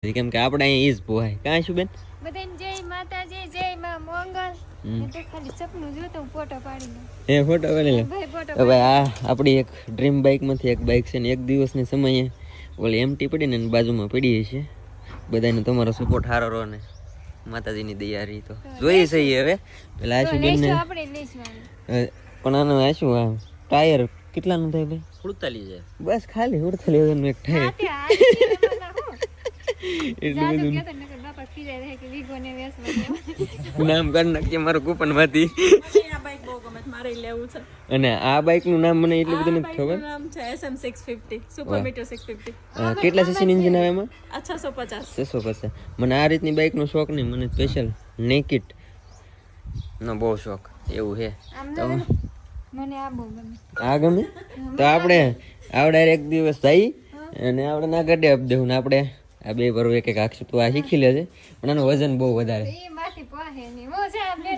કેમ કે આપણે અહીંયા ઈજ પોહાય કાં શું બેન બધાને જય માતાજી જય માં મંગલ તો ખાલી સપનું જોતો હું ફોટો પાડી લઉં એ ફોટો પાડી લે ભાઈ ફોટો હવે આ આપણી એક ડ્રીમ બાઇકમાંથી એક બાઇક છે ને એક દિવસની સમયે ઓલી એમટી પડી ને બાજુમાં પડી છે બધાને તમારો સપોર્ટ સારો રહો ને માતાજીની દયા રહી તો જોઈ છે હવે પેલા આશુ બેન ને આપણે લઈશું પણ આનું આ શું આ ટાયર કેટલાનું થાય ભાઈ 48 છે બસ ખાલી 48 નું એક ટાયર એટલું બધું નામ કરી નાખીએ મારું કૂપન માંથી અને આ બાઇક નું નામ મને એટલું બધું નથી ખબર SM650 સુપર મીટર 650 કેટલા સીસી એન્જિન આવે એમાં 650 650 મને આ રીતની બાઇક નો શોખ નહીં મને સ્પેશિયલ નેકિટ નો બહુ શોખ એવું છે મને આ બહુ ગમે આ ગમે તો આપણે એક દિવસ જઈ અને આપણે ના ગાડી આપી દેવું ને આપણે આ બે પર એક એક આખશું તો આ શીખી લેજે પણ આનું વજન બહુ વધારે એ માથી પાહે ની મોજા